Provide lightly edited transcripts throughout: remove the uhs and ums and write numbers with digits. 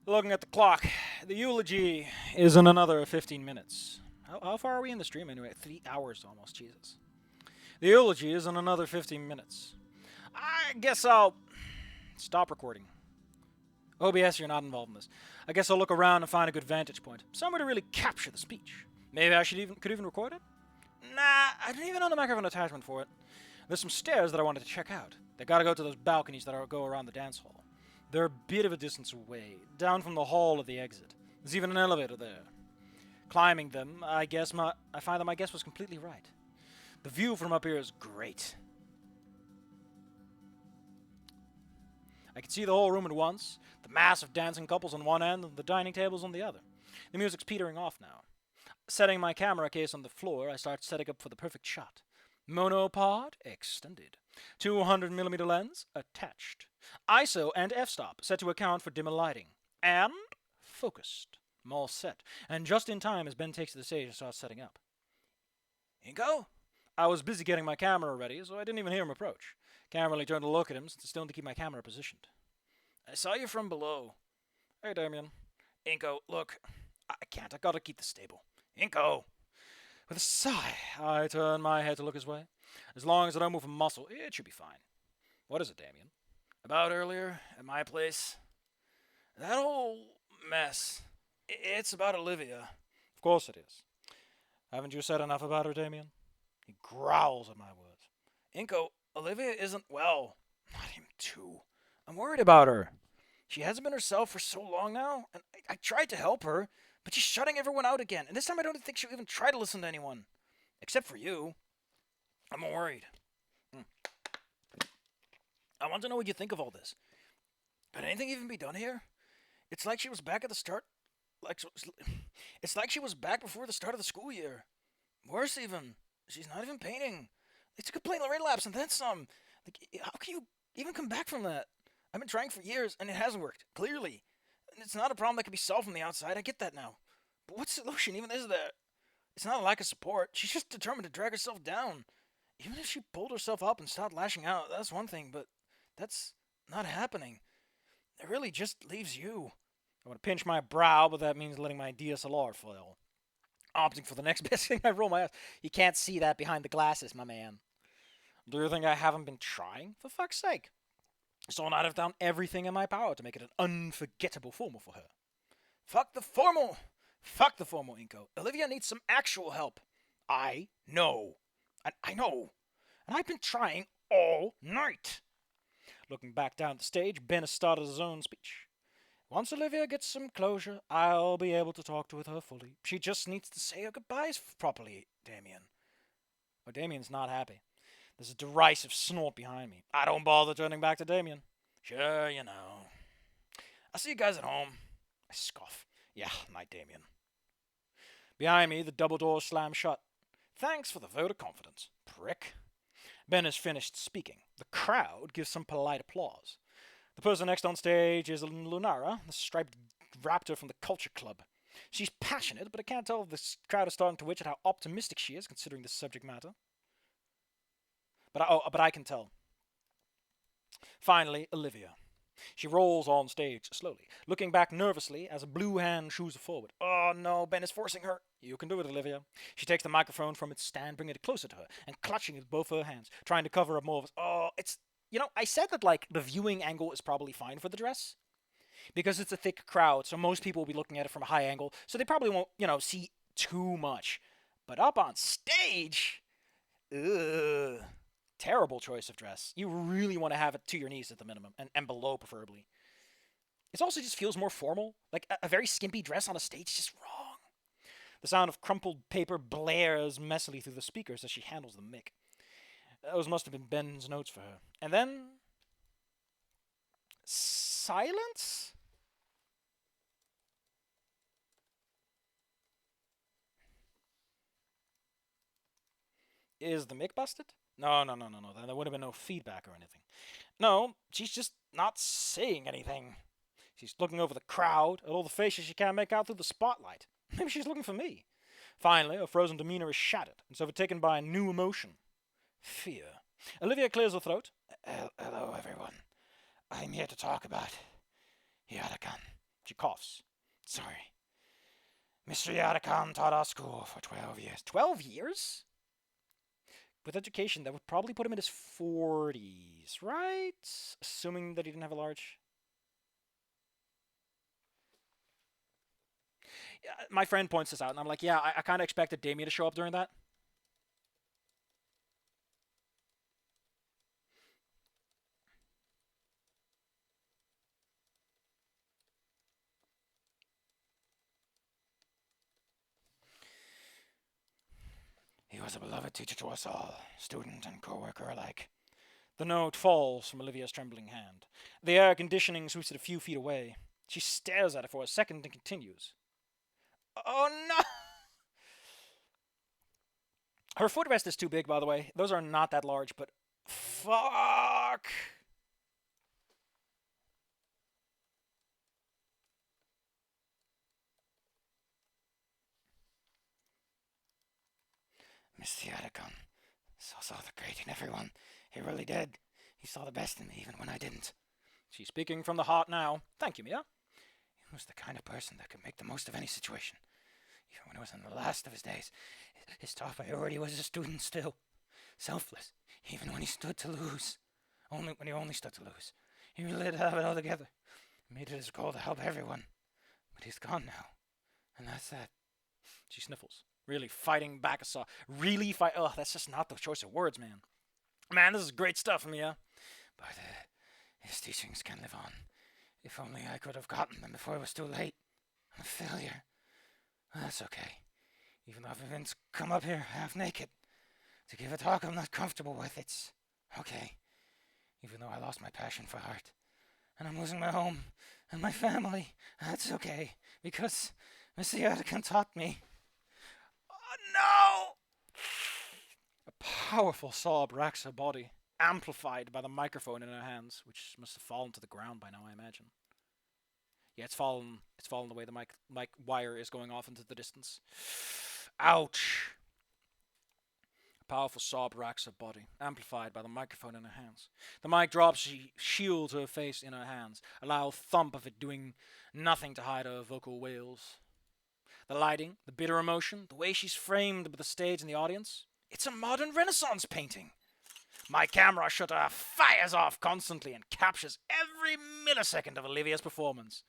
Looking at the clock, the eulogy is in another 15 minutes. How far are we in the stream anyway? 3 hours almost, Jesus. The eulogy is in another 15 minutes. I guess I'll stop recording. OBS, you're not involved in this. I guess I'll look around and find a good vantage point. Somewhere to really capture the speech. Maybe I could even record it? Nah, I didn't even own the microphone attachment for it. There's some stairs that I wanted to check out. They gotta go to those balconies that go around the dance hall. They're a bit of a distance away, down from the hall of the exit. There's even an elevator there. Climbing them, I find that my guess was completely right. The view from up here is great. I can see the whole room at once, the mass of dancing couples on one end and the dining tables on the other. The music's petering off now. Setting my camera case on the floor, I start setting up for the perfect shot. Monopod extended. 200mm lens attached. ISO and f-stop set to account for dimmer lighting. And focused. I'm all set. And just in time as Ben takes to the stage and starts setting up. Inco? I was busy getting my camera ready, so I didn't even hear him approach. Can't really turn to look at him since I still need to keep my camera positioned. I saw you from below. Hey, Damien. Inco, look. I can't. I gotta keep this stable. Inco! With a sigh, I turn my head to look his way. As long as I don't move a muscle, it should be fine. What is it, Damien? About earlier, at my place. That whole mess. It's about Olivia. Of course it is. Haven't you said enough about her, Damien? He growls at my words. Inco, Olivia isn't well. Not him, too. I'm worried about her. She hasn't been herself for so long now, and I tried to help her, but she's shutting everyone out again, and this time I don't think she'll even try to listen to anyone. Except for you. I'm worried. I want to know what you think of all this. Could anything even be done here? It's like she was back at the start. It's like she was back before the start of the school year. Worse even, she's not even painting. It's a complete relapse and then some. How can you even come back from that? I've been trying for years and it hasn't worked, clearly. And it's not a problem that can be solved from the outside, I get that now. But what solution even is there? It's not a lack of support, she's just determined to drag herself down. Even if she pulled herself up and stopped lashing out, that's one thing, but that's not happening. It really just leaves you. I want to pinch my brow, but that means letting my DSLR fail. Opting for the next best thing, I roll my eyes. You can't see that behind the glasses, my man. Do you think I haven't been trying? For fuck's sake. So I've done everything in my power to make it an unforgettable formal for her. Fuck the formal! Fuck the formal, Inco. Olivia needs some actual help. I know. I know. And I've been trying all night. Looking back down the stage, Ben has started his own speech. Once Olivia gets some closure, I'll be able to talk to her fully. She just needs to say her goodbyes properly, Damien. But Damien's not happy. There's a derisive snort behind me. I don't bother turning back to Damien. Sure, you know. I'll see you guys at home. I scoff. Yeah, night, Damien. Behind me, the double door slams shut. Thanks for the vote of confidence, prick. Ben has finished speaking. The crowd gives some polite applause. The person next on stage is Lunara, the striped raptor from the Culture Club. She's passionate, but I can't tell if this crowd is starting to witch at how optimistic she is, considering this subject matter. But I can tell. Finally, Olivia. She rolls on stage slowly, looking back nervously as a blue hand shoos her forward. Oh no, Ben is forcing her. You can do it, Olivia. She takes the microphone from its stand, bringing it closer to her, and clutching it with both her hands, trying to cover up more of it. Oh, it's... You know, I said that, the viewing angle is probably fine for the dress. Because it's a thick crowd, so most people will be looking at it from a high angle, so they probably won't, see too much. But up on stage... Ugh... Terrible choice of dress. You really want to have it to your knees at the minimum, and below preferably. It also just feels more formal. Like a very skimpy dress on a stage is just wrong. The sound of crumpled paper blares messily through the speakers as she handles the mic. Those must have been Ben's notes for her. And then... silence? Is the mic busted? No. There would have been no feedback or anything. No, she's just not saying anything. She's looking over the crowd at all the faces she can't make out through the spotlight. Maybe she's looking for me. Finally, her frozen demeanor is shattered and is overtaken by a new emotion. Fear. Olivia clears her throat. Hello, everyone. I'm here to talk about Yadakan. She coughs. Sorry. Mr. Yadakan taught our school for 12 years. 12 years? With education, that would probably put him in his 40s, right? Assuming that he didn't have a large... Yeah, my friend points this out, and I'm like, yeah, I kind of expected Damien to show up during that. He was a beloved teacher to us all, student and co-worker alike. The note falls from Olivia's trembling hand. The air conditioning sweeps it a few feet away. She stares at it for a second and continues. Oh no! Her footrest is too big, by the way. Those are not that large, but fuck! Mr. Yadakan saw the great in everyone. He really did. He saw the best in me, even when I didn't. She's speaking from the heart now. Thank you, Mia. He was the kind of person that could make the most of any situation. Even when he was in the last of his days, his top priority was his students still. Selfless, even when he stood to lose. When he only stood to lose. He really did have it all together. He made it his goal to help everyone. But he's gone now. And that's that. She sniffles. Really fighting back a saw. Really fight. Ugh, that's just not the choice of words, man. Man, this is great stuff, Mia. But his teachings can live on. If only I could have gotten them before it was too late. I'm a failure. That's okay. Even though I've been come up here half naked to give a talk I'm not comfortable with, it's okay. Even though I lost my passion for art, and I'm losing my home and my family, that's okay. Because Mr. Yadakan taught me. Oh, no! A powerful sob racks her body, amplified by the microphone in her hands, which must have fallen to the ground by now, I imagine. Yeah, it's fallen the way the mic wire is going off into the distance. Ouch! A powerful sob racks her body, amplified by the microphone in her hands. The mic drops, she shields her face in her hands, a loud thump of it doing nothing to hide her vocal wails. The lighting, the bitter emotion, the way she's framed with the stage and the audience. It's a modern Renaissance painting. My camera shutter fires off constantly and captures every millisecond of Olivia's performance.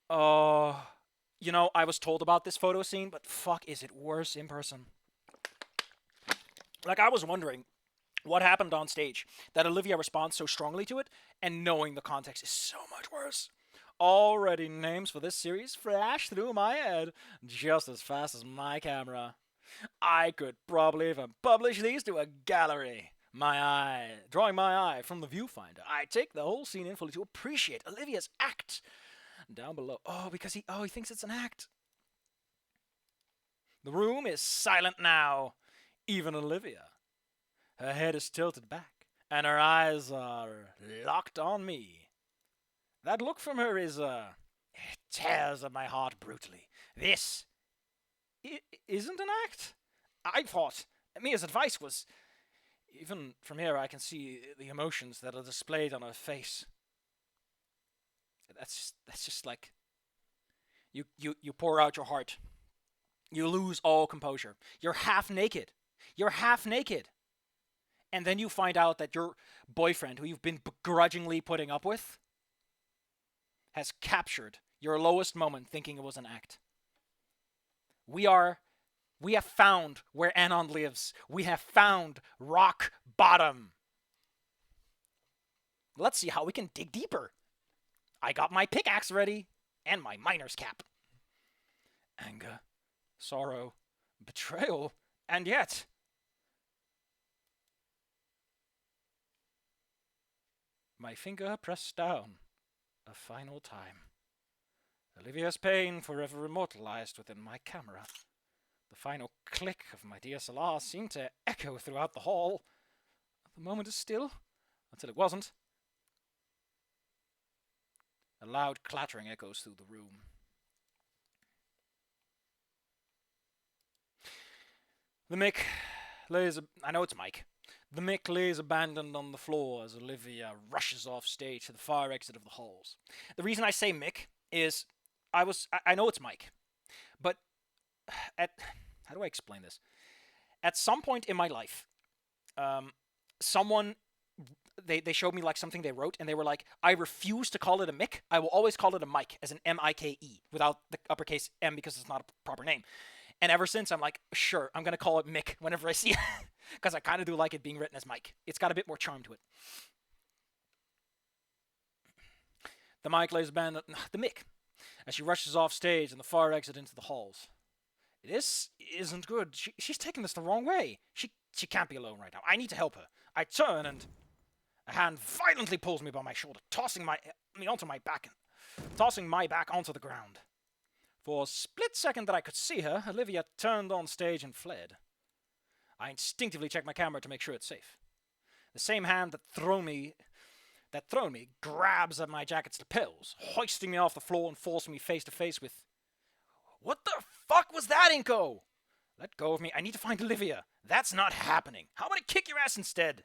You know, I was told about this photo scene, but fuck, is it worse in person? Like, I was wondering what happened on stage that Olivia responds so strongly to it, and knowing the context is so much worse. Already names for this series flash through my head just as fast as my camera. I could probably even publish these to a gallery. Drawing my eye from the viewfinder. I take the whole scene in fully to appreciate Olivia's act. Down below. Oh, because he thinks it's an act. The room is silent now. Even Olivia. Her head is tilted back, and her eyes are locked on me. That look from her is, it tears at my heart brutally. This isn't an act? I thought Mia's advice was... Even from here, I can see the emotions that are displayed on her face. That's just like... You pour out your heart. You lose all composure. You're half naked. And then you find out that your boyfriend, who you've been begrudgingly putting up with, has captured your lowest moment thinking it was an act. We have found where Anon lives. We have found rock bottom. Let's see how we can dig deeper. I got my pickaxe ready and my miner's cap. Anger, sorrow, betrayal, and yet... My finger pressed down a final time. Olivia's pain forever immortalized within my camera. The final click of my DSLR seemed to echo throughout the hall. The moment is still, until it wasn't. A loud clattering echoes through the room. The mic lays... I know it's Mike. The Mick lays abandoned on the floor as Olivia rushes off stage to the far exit of the halls. The reason I say Mick is I know it's Mike, but at how do I explain this? At some point in my life, someone they showed me like something they wrote, and they were like, I refuse to call it a Mick. I will always call it a Mike, as an M-I-K-E, without the uppercase M because it's not a proper name. And ever since, I'm like, sure, I'm going to call it Mick whenever I see it. Because I kind of do like it being written as Mike. It's got a bit more charm to it. The Mike lays abandoned... The Mick. As she rushes off stage and the far exit into the halls. This isn't good. She's taking this the wrong way. She can't be alone right now. I need to help her. I turn and... A hand violently pulls me by my shoulder, tossing me onto my back and tossing my back onto the ground. For a split second that I could see her, Olivia turned on stage and fled. I instinctively checked my camera to make sure it's safe. The same hand that thrown me grabs at my jacket's lapels, hoisting me off the floor and forcing me face to face with... What the fuck was that, Inco? Let go of me. I need to find Olivia. That's not happening. How about I kick your ass instead?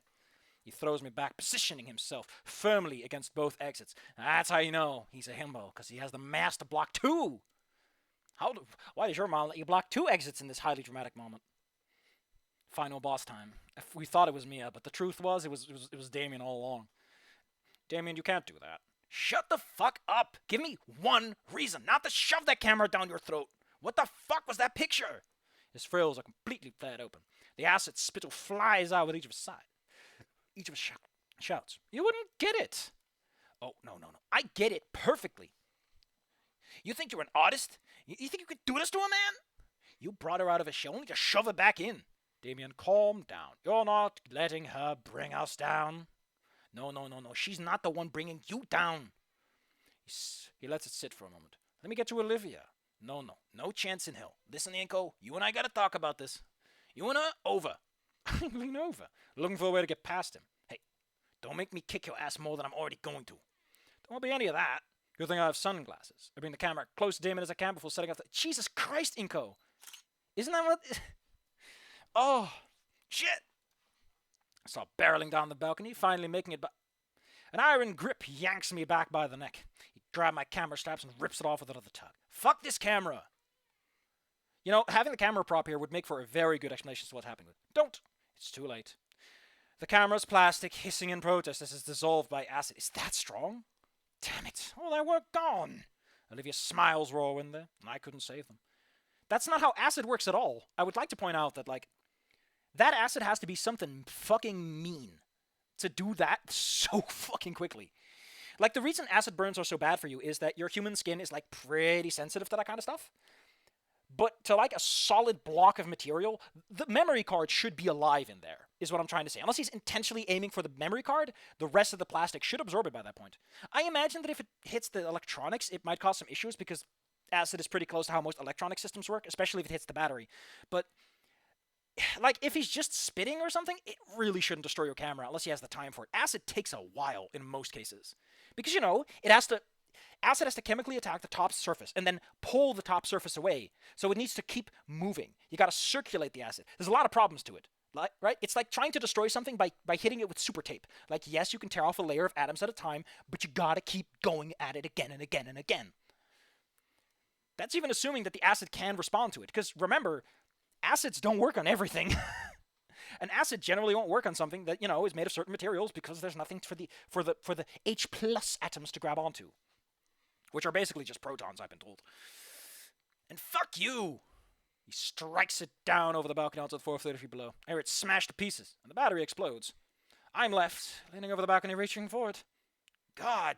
He throws me back, positioning himself firmly against both exits. That's how you know he's a himbo, because he has the mass to block two. Why does your mom let you block two exits in this highly dramatic moment? Final boss time. We thought it was Mia, but the truth was it was Damien all along. Damien, you can't do that. Shut the fuck up! Give me one reason, not to shove that camera down your throat. What the fuck was that picture? His frills are completely flat open. The acid spittle flies out with each of his sides. Each of us shouts, You wouldn't get it. Oh, no. I get it perfectly. You think you're an artist? You think you could do this to a man? You brought her out of a shell only to shove her back in. Damien, calm down. You're not letting her bring us down. No. She's not the one bringing you down. He lets it sit for a moment. Let me get you Olivia. No chance in hell. Listen, Inco, you and I gotta talk about this. You and her, over. I lean over, looking for a way to get past him. Hey, don't make me kick your ass more than I'm already going to. There won't be any of that. Good thing I have sunglasses. I bring the camera close to Damon as I can before setting up the... Jesus Christ, Inco! Isn't that what... Oh, shit! I start barreling down the balcony, finally making it... An iron grip yanks me back by the neck. He grabs my camera straps and rips it off with another tug. Fuck this camera! You know, having the camera prop here would make for a very good explanation as to what's happening. Don't! It's too late. The camera's plastic, hissing in protest as it's dissolved by acid. Is that strong? Damn it. All that work gone. Olivia's smiles were all in there, and I couldn't save them. That's not how acid works at all. I would like to point out that, like, that acid has to be something fucking mean to do that so fucking quickly. Like, the reason acid burns are so bad for you is that your human skin is, like, pretty sensitive to that kind of stuff. But to, like, a solid block of material, the memory card should be alive in there, is what I'm trying to say. Unless he's intentionally aiming for the memory card, the rest of the plastic should absorb it by that point. I imagine that if it hits the electronics, it might cause some issues, because acid is pretty close to how most electronic systems work, especially if it hits the battery. But, like, if he's just spitting or something, it really shouldn't destroy your camera, unless he has the time for it. Acid takes a while in most cases. Because, you know, acid has to chemically attack the top surface and then pull the top surface away. So it needs to keep moving. You got to circulate the acid. There's a lot of problems to it, right? It's like trying to destroy something by hitting it with super tape. Like, yes, you can tear off a layer of atoms at a time, but you got to keep going at it again and again and again. That's even assuming that the acid can respond to it. Because remember, acids don't work on everything. An acid generally won't work on something that, you know, is made of certain materials because there's nothing for the H+ atoms to grab onto. Which are basically just protons, I've been told. And fuck you! He strikes it down over the balcony onto the 430 feet below. I hear it smash to pieces, and the battery explodes. I'm left, leaning over the balcony, reaching for it. God.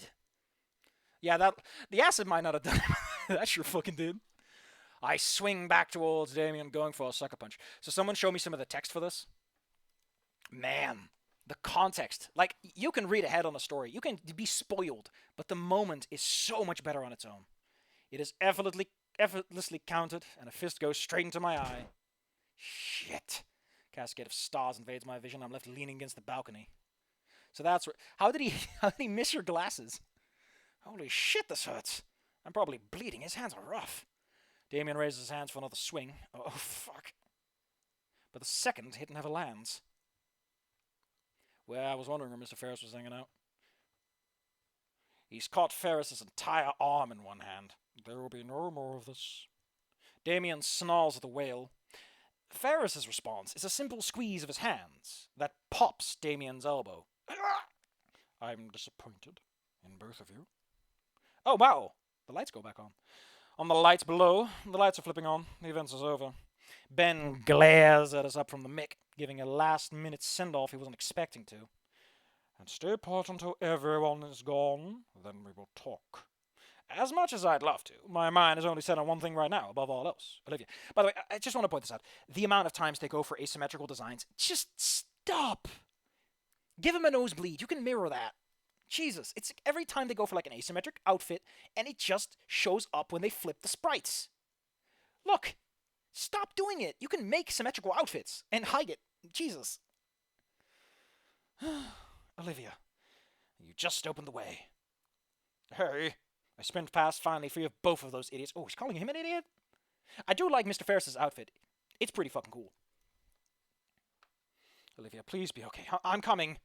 Yeah, the acid might not have done it. That sure fucking did. I swing back towards Damien, going for a sucker punch. So someone show me some of the text for this. Man. The context. Like, you can read ahead on a story. You can be spoiled. But the moment is so much better on its own. It is effortlessly counted, and a fist goes straight into my eye. Shit. Cascade of stars invades my vision. I'm left leaning against the balcony. So that's... How did he miss your glasses? Holy shit, this hurts. I'm probably bleeding. His hands are rough. Damien raises his hands for another swing. Oh, fuck. But the second hit never lands. Well, I was wondering where Mr. Ferris was hanging out. He's caught Ferris's entire arm in one hand. There will be no more of this. Damien snarls at the whale. Ferris's response is a simple squeeze of his hands that pops Damien's elbow. I'm disappointed in both of you. Oh, wow! The lights go back on. On the lights below, the lights are flipping on. The event is over. Ben glares at us up from the mic, giving a last-minute send-off he wasn't expecting to. And stay put until everyone is gone, then we will talk. As much as I'd love to, my mind is only set on one thing right now, above all else. Olivia. By the way, I just want to point this out. The amount of times they go for asymmetrical designs, just stop! Give him a nosebleed. You can mirror that. Jesus, it's every time they go for like an asymmetric outfit, and it just shows up when they flip the sprites. Look, stop doing it. You can make symmetrical outfits and hide it. Jesus. Olivia, you just opened the way. Hey, I spent past finally free of both of those idiots. Oh, he's calling him an idiot? I do like Mr. Ferris's outfit. It's pretty fucking cool. Olivia, please be okay. I'm coming.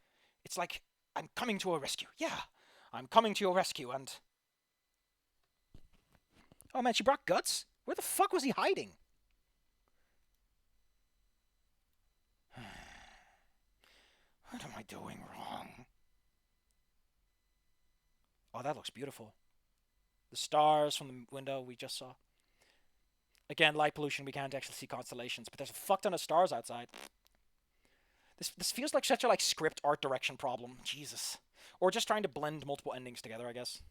It's like I'm coming to your rescue. Yeah, I'm coming to your rescue and... Oh man, she brought guts? Where the fuck was he hiding? What am I doing wrong? Oh, that looks beautiful. The stars from the window we just saw. Again, light pollution, we can't actually see constellations, but there's a fuck ton of stars outside. This feels like such a script art direction problem. Jesus. Or just trying to blend multiple endings together, I guess.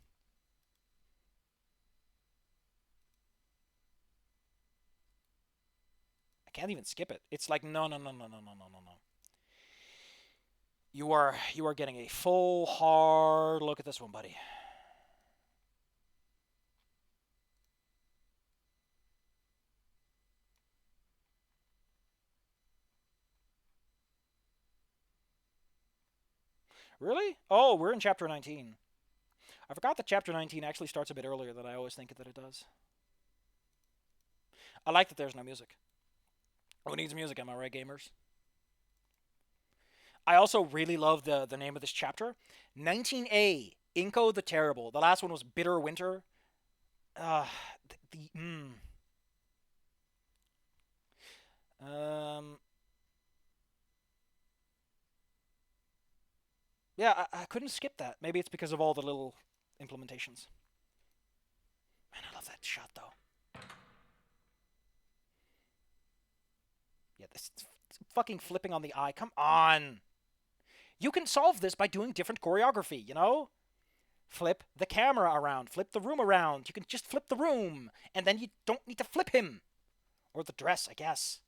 I can't even skip it. It's like, no. You are getting a full, hard look at this one, buddy. Really? Oh, we're in chapter 19. I forgot that chapter 19 actually starts a bit earlier than I always think that it does. I like that there's no music. Who needs music, am I right, gamers? I also really love the name of this chapter. 19A, Inco the Terrible. The last one was Bitter Winter. Yeah, I couldn't skip that. Maybe it's because of all the little implementations. Man, I love that shot, though. Yeah, this fucking flipping on the eye. Come on. You can solve this by doing different choreography, you know? Flip the camera around. Flip the room around. You can just flip the room. And then you don't need to flip him. Or the dress, I guess.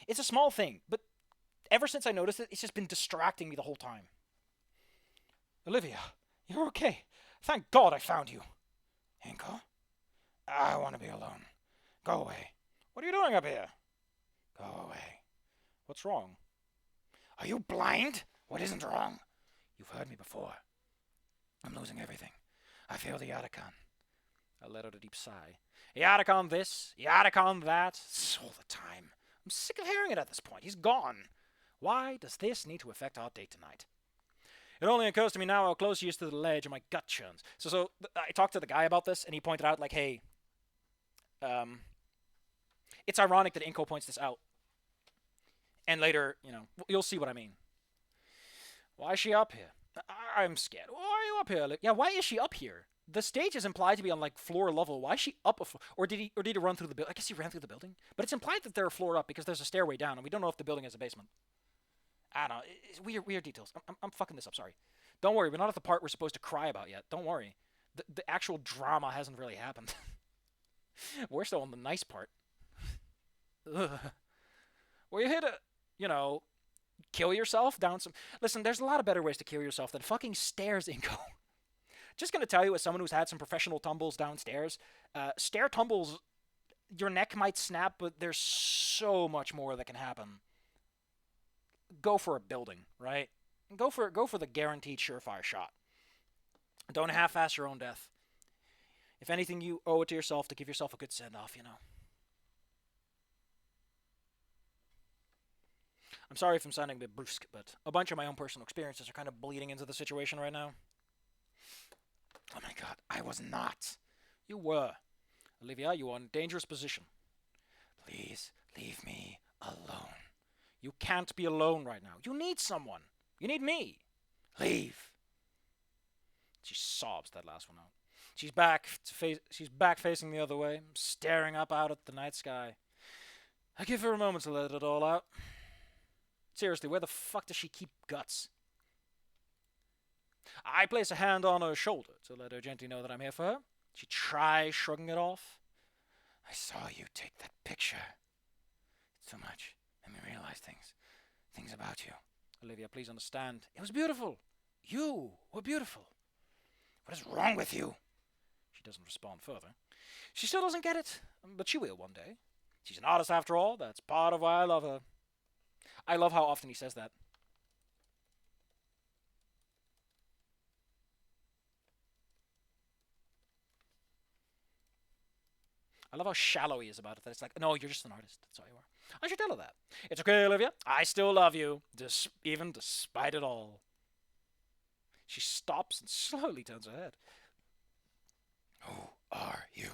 It's a small thing, but ever since I noticed it, it's just been distracting me the whole time. Olivia, you're okay. Thank God I found you. Inco? I want to be alone. Go away. What are you doing up here? Go away. What's wrong? Are you blind? What isn't wrong? You've heard me before. I'm losing everything. I feel the Yatacon. I let out a deep sigh. Yatacon this, Yatacon that. All the time. I'm sick of hearing it at this point. He's gone. Why does this need to affect our date tonight? It only occurs to me now how close he is to the ledge and my gut churns. So I talked to the guy about this, and he pointed out, like, hey, it's ironic that Inco points this out. And later, you know, you'll see what I mean. Why is she up here? I'm scared. Why are you up here? Yeah, why is she up here? The stage is implied to be on, like, floor level. Why is she up a floor? Or did he run through the building? I guess he ran through the building. But it's implied that they're a floor up because there's a stairway down, and we don't know if the building has a basement. I don't know. It's weird details. I'm fucking this up, sorry. Don't worry, we're not at the part we're supposed to cry about yet. Don't worry. The actual drama hasn't really happened. We're still on the nice part. Were you here to, you know, kill yourself down some... Listen, there's a lot of better ways to kill yourself than fucking stairs, Inco. Just gonna tell you, as someone who's had some professional tumbles downstairs, stair tumbles, your neck might snap, but there's so much more that can happen. Go for a building, right? Go for the guaranteed surefire shot. Don't half-ass your own death. If anything, you owe it to yourself to give yourself a good send-off, you know. I'm sorry if I'm sounding a bit brusque, but a bunch of my own personal experiences are kind of bleeding into the situation right now. Oh my god, I was not. You were. Olivia, you are in a dangerous position. Please leave me alone. You can't be alone right now. You need someone. You need me. Leave. She sobs that last one out. She's back facing the other way, staring up out at the night sky. I give her a moment to let it all out. Seriously, where the fuck does she keep guts? I place a hand on her shoulder to let her gently know that I'm here for her. She tries shrugging it off. I saw you take that picture. It's too much. Let me realize things about you. Olivia, please understand. It was beautiful. You were beautiful. What is wrong with you? She doesn't respond further. She still doesn't get it, but she will one day. She's an artist after all. That's part of why I love her. I love how often he says that. I love how shallow he is about it. That it's like, no, you're just an artist. That's all you are. I should tell her that. It's okay, Olivia. I still love you, even despite it all. She stops and slowly turns her head. Who are you?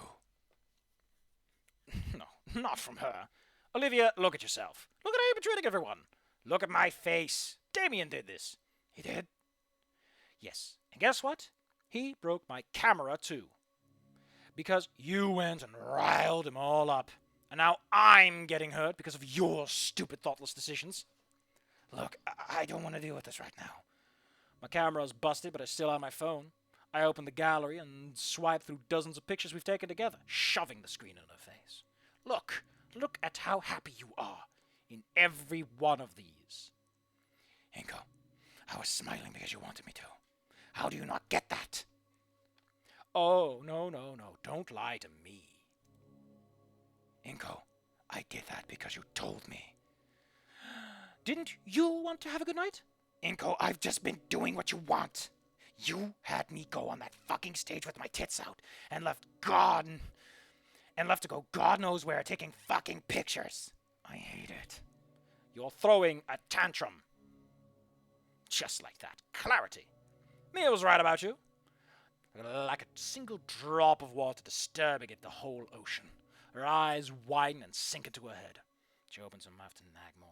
No, not from her. Olivia, look at yourself. Look at how you've been treating everyone. Look at my face. Damien did this. He did? Yes. And guess what? He broke my camera too. Because you went and riled him all up. And now I'm getting hurt because of your stupid, thoughtless decisions. Look, I don't want to deal with this right now. My camera's busted, but I still have my phone. I open the gallery and swipe through dozens of pictures we've taken together, shoving the screen in her face. Look at how happy you are in every one of these. Inco, I was smiling because you wanted me to. How do you not get that? Oh, no, don't lie to me. Inco, I did that because you told me. Didn't you want to have a good night? Inco, I've just been doing what you want. You had me go on that fucking stage with my tits out and left to go God knows where taking fucking pictures. I hate it. You're throwing a tantrum. Just like that. Clarity. Mia was right about you. Like a single drop of water disturbing the whole ocean. Her eyes widen and sink into her head. She opens her mouth to nag more.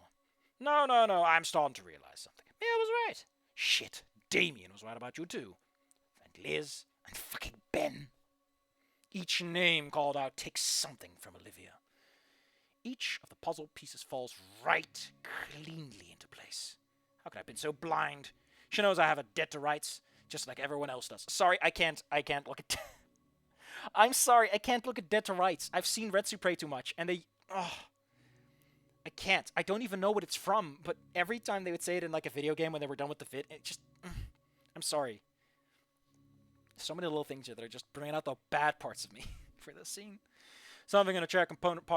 No, I'm starting to realize something. Mia was right. Shit, Damien was right about you too. And Liz, and fucking Ben. Each name called out takes something from Olivia. Each of the puzzle pieces falls right cleanly into place. How could I have been so blind? She knows I have a debt to rights, just like everyone else does. Sorry, I can't look at... I'm sorry, I can't look at debt to rights. I've seen Red Supre too much, and they... Oh, I can't. I don't even know what it's from, but every time they would say it in like a video game when they were done with the fit, it just... I'm sorry. So many little things here that are just bringing out the bad parts of me for this scene. So I'm going to check component part